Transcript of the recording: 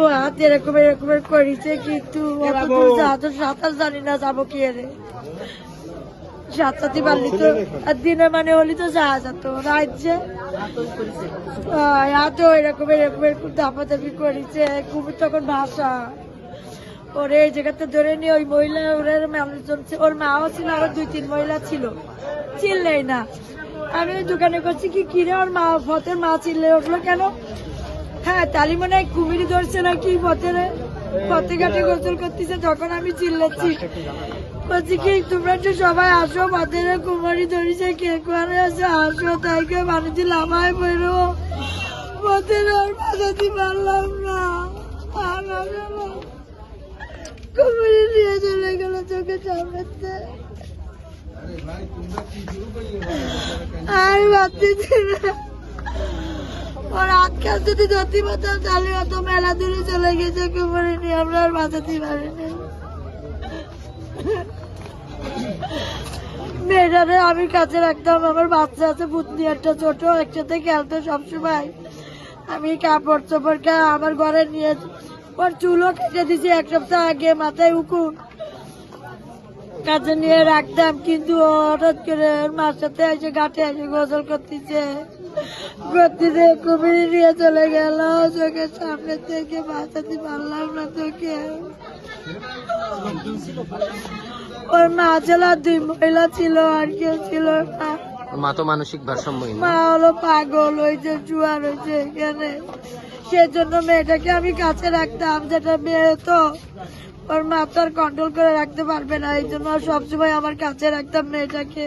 ও হাত এরকম এরকমের করেছে, কিন্তু সাঁতার জানি না, যাবো কি রে সাঁতারতে পারলি তো, আর দিনে মানে হলি তো যাওয়া যেত। রাজ্যে হাত এরকম এরকমের দাপাদাপি করেছে, কুমির তখন ভাষা ওরে এই জায়গাতে ধরে নিয়ে ওই মহিলা ওর মানুষজন, ওর মাও ছিল, আরো 2-3 মহিলা ছিল, চিনলেই না। আমি ওই দোকানে করছি কি কিরে, ওর মা ফতের মা চিনলে উঠলো কেন? হ্যাঁ, তালি মনে হয় কুমির ধরছে নাকি পথে ঘাটে গোসল করতেছে, তখন আমি চিল্লাচ্ছি, বলছি কি তোমরা তো সবাই আসো, পথের কুমারী ধরেছে, কে করে আছে আসো, তাই কে মানুষ লামায় বেরো, পথের আর বাজাতে পারলাম না, কুমিরি নিয়ে চলে গেল চোখে চাপড়াতে, আর ভাবতেছি না ওর আজকাল যদি ধরতে পারতাম তাহলে অত মেলা দূরে চলে গেছে, কুমিরি নিয়ে আমরা আর বাঁচাতে পারিনি। মেয়েটারে আমি কাছে রাখতাম, আমার বাচ্চা আছে পুতনি একটা ছোট, একসাথে খেলতো সবসময়। আমি কাপড় চোপড় আমার ঘরে নিয়ে, ওর চুলও কেটে দিছি 1 সপ্তাহ আগে, মাথায় উকুন, কাছে নিয়ে রাখতাম, কিন্তু হঠাৎ করে ওর মার সাথে এসে ঘাটে এসে গোসল করতেছে, কুমিরি নিয়ে চলে গেল চোখের সামনে থেকে, বাঁচাতে পারলাম না তোকে। ওর মা ছিল, 2 মহিলা ছিল, আর কেউ ছিল না। মা তো মানসিক ভারসাম্য, মা হলো পাগল হয়েছে, জুয়ার হয়েছে এখানে, সেজন্য মেয়েটাকে আমি কাছে রাখতাম, যেটা মেয়ে তো ওর মা তো আর কন্ট্রোল করে রাখতে পারবে না, এই জন্য সবসময় আমার কাছে রাখতাম মেয়েটাকে।